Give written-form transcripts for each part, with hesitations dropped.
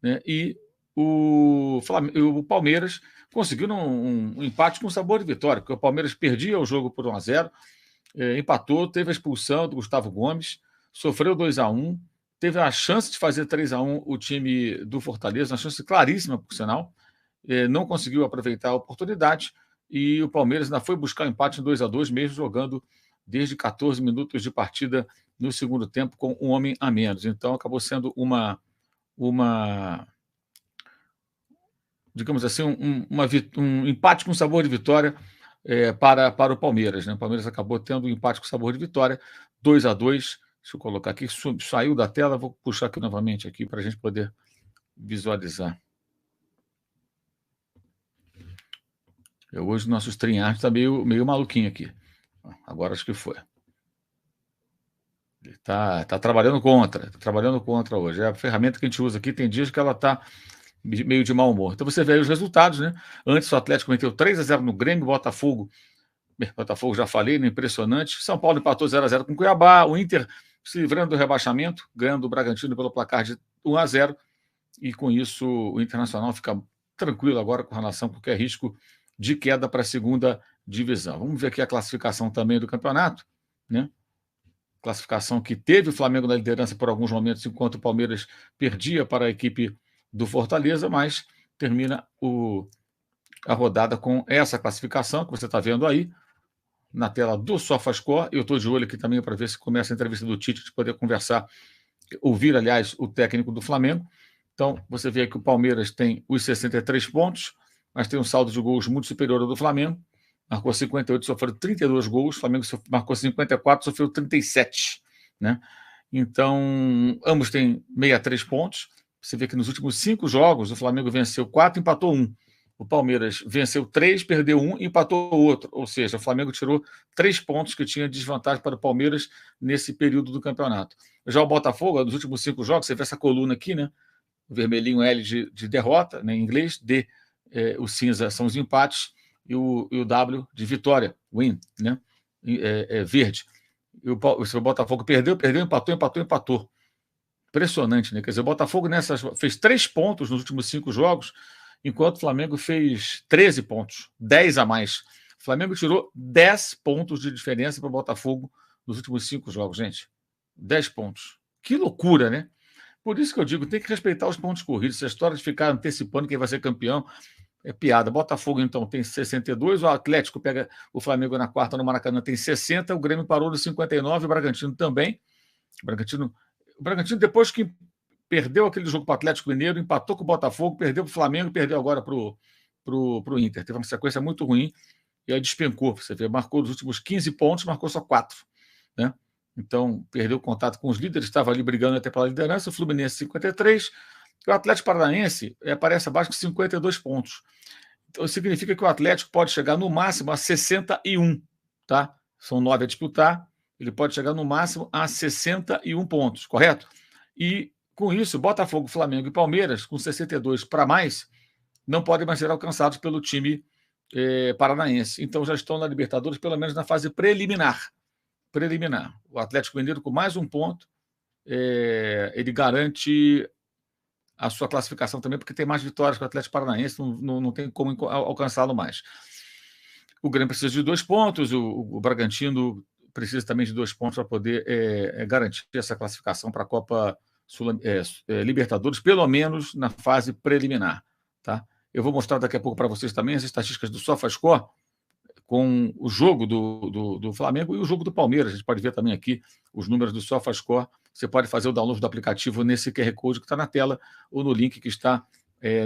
né? E o Palmeiras conseguiu um empate com sabor de vitória, porque o Palmeiras perdia o jogo por 1-0, empatou, teve a expulsão do Gustavo Gomes, sofreu 2-1, teve a chance de fazer 3-1 o time do Fortaleza, uma chance claríssima, por sinal, não conseguiu aproveitar a oportunidade e o Palmeiras ainda foi buscar o empate em 2-2, mesmo jogando desde 14 minutos de partida no segundo tempo com um homem a menos. Então acabou sendo digamos assim, um empate com sabor de vitória para o Palmeiras, né? O Palmeiras acabou tendo um empate com sabor de vitória, 2-2. Deixa eu colocar aqui, saiu da tela, vou puxar aqui novamente aqui para a gente poder visualizar. Hoje o nosso StreamYard está meio maluquinho aqui. Agora acho que foi. Ele está trabalhando contra hoje. É a ferramenta que a gente usa aqui, tem dias que ela está meio de mau humor. Então você vê aí os resultados, né? Antes o Atlético meteu 3-0 no Grêmio, Botafogo já falei, né? Impressionante. São Paulo empatou 0-0 com o Cuiabá, o Inter se livrando do rebaixamento, ganhando o Bragantino pelo placar de 1-0, e com isso o Internacional fica tranquilo agora com relação a qualquer risco de queda para a segunda divisão. Vamos ver aqui a classificação também do campeonato, né? Classificação que teve o Flamengo na liderança por alguns momentos, enquanto o Palmeiras perdia para a equipe do Fortaleza, mas termina a rodada com essa classificação que você está vendo aí na tela do SofaScore. Eu estou de olho aqui também para ver se começa a entrevista do Tite, de poder conversar, ouvir, aliás, o técnico do Flamengo. Então, você vê que o Palmeiras tem os 63 pontos, mas tem um saldo de gols muito superior ao do Flamengo. Marcou 58, sofreu 32 gols. O Flamengo marcou 54, sofreu 37. Né? Então, ambos têm 63 pontos. Você vê que nos últimos 5 jogos, o Flamengo venceu 4, empatou 1. O Palmeiras venceu 3, perdeu 1 e empatou outro. Ou seja, o Flamengo tirou 3 pontos que tinha de desvantagem para o Palmeiras nesse período do campeonato. Já o Botafogo, nos últimos 5 jogos, você vê essa coluna aqui, né? O vermelhinho L de derrota, né, em inglês, D, o cinza são os empates, e o W de vitória, win, né? Verde. E o Botafogo perdeu, empatou. Impressionante, né? Quer dizer, o Botafogo fez 3 pontos nos últimos 5 jogos, enquanto o Flamengo fez 13 pontos, 10 a mais. O Flamengo tirou 10 pontos de diferença para o Botafogo nos últimos 5 jogos, gente. 10 pontos. Que loucura, né? Por isso que eu digo, tem que respeitar os pontos corridos. Essa história de ficar antecipando quem vai ser campeão é piada. Botafogo, então, tem 62, o Atlético pega o Flamengo na quarta no Maracanã, tem 60, o Grêmio parou no 59, o Bragantino também. O Bragantino, depois que perdeu aquele jogo para o Atlético Mineiro, empatou com o Botafogo, perdeu para o Flamengo, perdeu agora para o Inter. Teve uma sequência muito ruim e aí despencou. Você vê, marcou os últimos 15 pontos, marcou só 4. Né? Então, perdeu o contato com os líderes, estava ali brigando até pela liderança, o Fluminense 53, o Atlético Paranaense aparece abaixo com 52 pontos. Então, significa que o Atlético pode chegar no máximo a 61, tá? São 9 a disputar, ele pode chegar no máximo a 61 pontos, correto? E, com isso, Botafogo, Flamengo e Palmeiras, com 62 para mais, não podem mais ser alcançados pelo time paranaense. Então, já estão na Libertadores, pelo menos na fase preliminar. O Atlético Mineiro, com mais um ponto, ele garante a sua classificação também, porque tem mais vitórias que o Atlético Paranaense, não tem como alcançá-lo mais. O Grêmio precisa de 2 pontos, o Bragantino precisa também de 2 pontos para poder garantir essa classificação para a Copa Libertadores, pelo menos na fase preliminar. Tá? Eu vou mostrar daqui a pouco para vocês também as estatísticas do SofaScore, com o jogo do Flamengo e o jogo do Palmeiras. A gente pode ver também aqui os números do SofaScore. Você pode fazer o download do aplicativo nesse QR Code que está na tela ou no link que está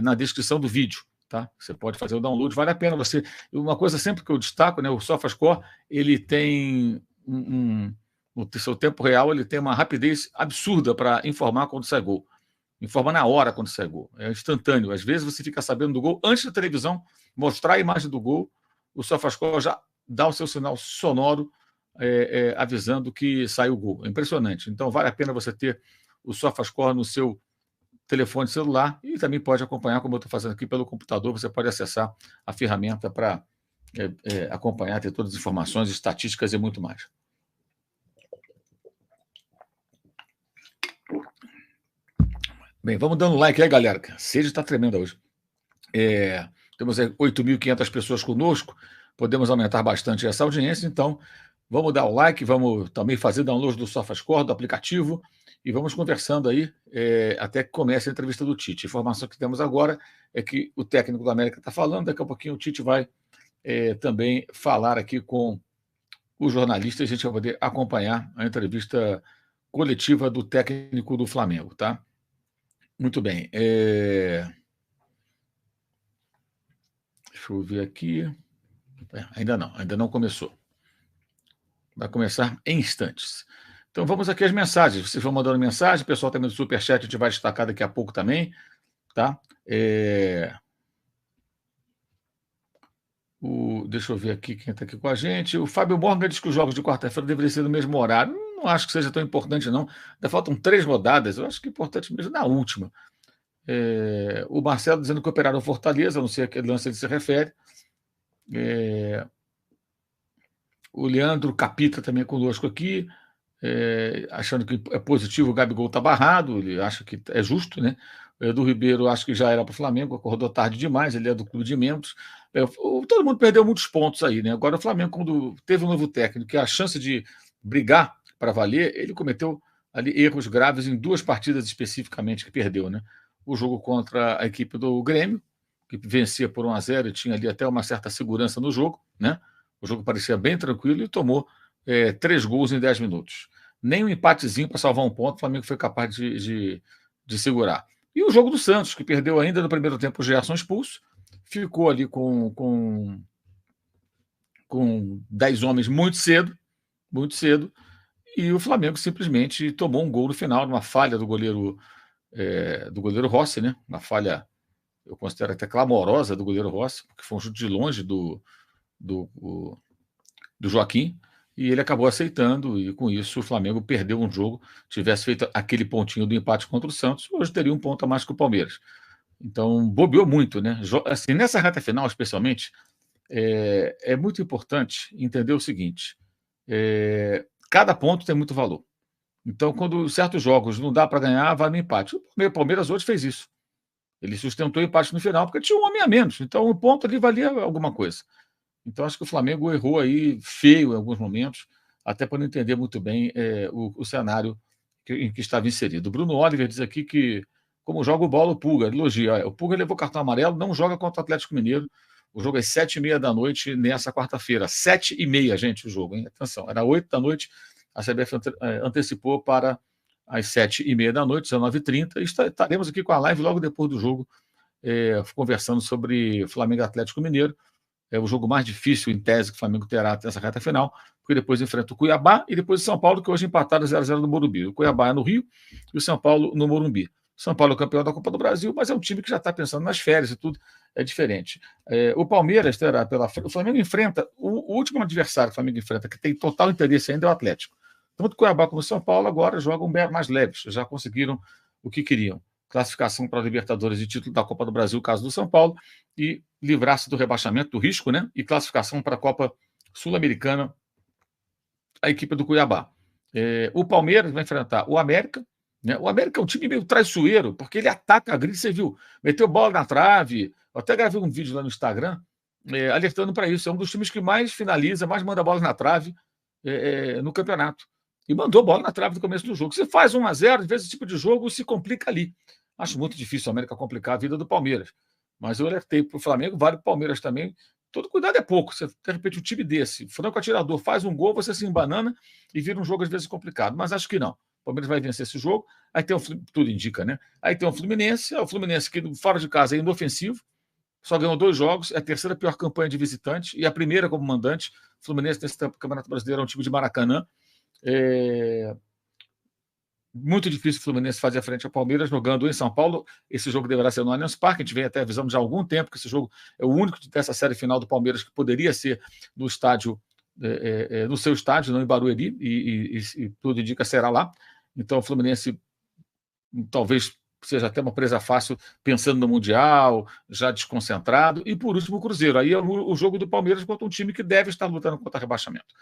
na descrição do vídeo. Tá? Você pode fazer o download, vale a pena você. Uma coisa sempre que eu destaco, né, o SofaScore, ele tem no seu tempo real, ele tem uma rapidez absurda para informar quando sai gol. Informa na hora quando sai gol. É instantâneo. Às vezes você fica sabendo do gol antes da televisão mostrar a imagem do gol. O SofaScore já dá o seu sinal sonoro avisando que saiu o gol. É impressionante. Então, vale a pena você ter o SofaScore no seu telefone celular e também pode acompanhar, como eu estou fazendo aqui pelo computador, você pode acessar a ferramenta para acompanhar, ter todas as informações, estatísticas e muito mais. Bem, vamos dando like aí, galera. A sede está tremenda hoje. Temos 8.500 pessoas conosco, podemos aumentar bastante essa audiência, então vamos dar o like, vamos também fazer download do SofaScore, do aplicativo, e vamos conversando aí até que comece a entrevista do Tite. A informação que temos agora é que o técnico do América está falando, daqui a pouquinho o Tite vai também falar aqui com o jornalista, e a gente vai poder acompanhar a entrevista coletiva do técnico do Flamengo, tá? Muito bem. Deixa eu ver aqui. Ainda não começou. Vai começar em instantes. Então vamos aqui às mensagens. Vocês vão mandando mensagem, o pessoal também do Superchat a gente vai destacar daqui a pouco também, tá? Deixa eu ver aqui quem está aqui com a gente. O Fábio Morgan diz que os jogos de quarta-feira deveriam ser no mesmo horário. Não acho que seja tão importante, não. Ainda faltam 3 rodadas. Eu acho que é importante mesmo na última. O Marcelo dizendo que operaram Fortaleza, não sei a que lance ele se refere. O Leandro Capita também conosco aqui, achando que é positivo o Gabigol está barrado, ele acha que é justo, né? O Edu Ribeiro acho que já era para o Flamengo, acordou tarde demais, ele é do clube de membros. Todo mundo perdeu muitos pontos aí, né? Agora o Flamengo, quando teve um novo técnico, que a chance de brigar para valer, ele cometeu ali erros graves em 2 partidas especificamente que perdeu, né? O jogo contra a equipe do Grêmio, que vencia por 1-0 e tinha ali até uma certa segurança no jogo, né? O jogo parecia bem tranquilo e tomou 3 gols em 10 minutos. Nem um empatezinho para salvar um ponto, o Flamengo foi capaz de segurar. E o jogo do Santos, que perdeu ainda no primeiro tempo o Gerson expulso, ficou ali com 10 homens muito cedo, e o Flamengo simplesmente tomou um gol no final, numa falha do goleiro Rossi, né? Uma falha, eu considero até clamorosa do goleiro Rossi, porque foi um chute de longe do Joaquim, e ele acabou aceitando, e com isso o Flamengo perdeu um jogo. Tivesse feito aquele pontinho do empate contra o Santos, hoje teria um ponto a mais que o Palmeiras. Então, bobeou muito, né? Assim, nessa reta final, especialmente, é muito importante entender o seguinte: cada ponto tem muito valor. Então, quando certos jogos não dá para ganhar, vai no empate. O Palmeiras hoje fez isso. Ele sustentou o empate no final, porque tinha um homem a menos. Então, o ponto ali valia alguma coisa. Então, acho que o Flamengo errou aí feio em alguns momentos, até para não entender muito bem o cenário em que estava inserido. O Bruno Oliver diz aqui que, como joga o bola, o Pulga, elogia. O Pulga levou cartão amarelo, não joga contra o Atlético Mineiro. O jogo é 7h30 da noite nessa quarta-feira. 7h30, gente, o jogo, hein? Atenção, era 8 da noite, a CBF antecipou para às 7h30 da noite, 19h30. Estaremos aqui com a live logo depois do jogo, conversando sobre Flamengo e Atlético Mineiro. É o jogo mais difícil, em tese, que o Flamengo terá nessa reta final, porque depois enfrenta o Cuiabá e depois o São Paulo, que hoje empataram 0-0 no Morumbi. O Cuiabá é no Rio e o São Paulo no Morumbi. O São Paulo é campeão da Copa do Brasil, mas é um time que já está pensando nas férias e tudo é diferente. O Palmeiras terá pela frente. O Flamengo enfrenta, o último adversário que o Flamengo enfrenta, que tem total interesse ainda, é o Atlético. Tanto o Cuiabá como o São Paulo agora jogam mais leves, já conseguiram o que queriam. Classificação para a Libertadores e título da Copa do Brasil, caso do São Paulo, e livrar-se do rebaixamento, do risco, né? E classificação para a Copa Sul-Americana, a equipe do Cuiabá. O Palmeiras vai enfrentar o América, né? O América é um time meio traiçoeiro, porque ele ataca a gringa, você viu, meteu bola na trave. Eu até gravei um vídeo lá no Instagram alertando para isso. É um dos times que mais finaliza, mais manda bola na trave no campeonato. E mandou bola na trave no começo do jogo. Você faz 1-0, às vezes esse tipo de jogo se complica ali. Acho muito difícil o América complicar a vida do Palmeiras. Mas eu alertei para o Flamengo, vale para o Palmeiras também. Todo cuidado é pouco. Você, de repente, um time desse, franco atirador, faz um gol, você se embanana e vira um jogo às vezes complicado. Mas acho que não. O Palmeiras vai vencer esse jogo. Aí tem tudo indica, né? Aí tem o Fluminense que fora de casa é inofensivo, só ganhou 2 jogos, é a terceira pior campanha de visitante e a primeira como mandante. O Fluminense nesse Campeonato Brasileiro é um time de Maracanã. Muito difícil o Fluminense fazer frente ao Palmeiras jogando em São Paulo. Esse jogo deverá ser no Allianz Parque. A gente vem até avisando já há algum tempo que esse jogo é o único dessa série final do Palmeiras que poderia ser no estádio, no seu estádio, não em Barueri, e tudo indica será lá. Então o Fluminense talvez seja até uma presa fácil, pensando no Mundial, já desconcentrado. E por último o Cruzeiro. Aí é o jogo do Palmeiras contra um time que deve estar lutando contra rebaixamento.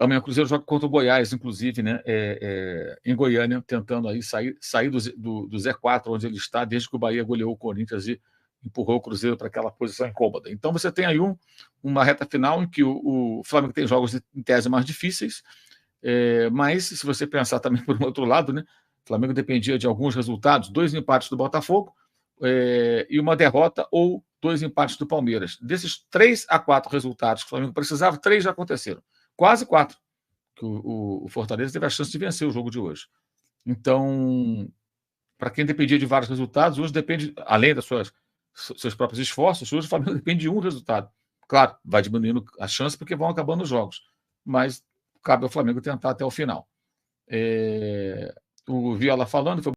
Amanhã o Cruzeiro joga contra o Goiás, inclusive, né, em Goiânia, tentando aí sair do Z4, onde ele está, desde que o Bahia goleou o Corinthians e empurrou o Cruzeiro para aquela posição incômoda. Então você tem aí uma reta final em que o Flamengo tem jogos em tese mais difíceis, mas se você pensar também por um outro lado, né, o Flamengo dependia de alguns resultados, 2 empates do Botafogo e uma derrota ou 2 empates do Palmeiras. Desses 3 a 4 resultados que o Flamengo precisava, 3 já aconteceram. Quase 4. Que o Fortaleza teve a chance de vencer o jogo de hoje. Então, para quem dependia de vários resultados, hoje depende, além dos seus próprios esforços, hoje o Flamengo depende de um resultado. Claro, vai diminuindo a chance porque vão acabando os jogos, mas cabe ao Flamengo tentar até o final. O Viola falando, foi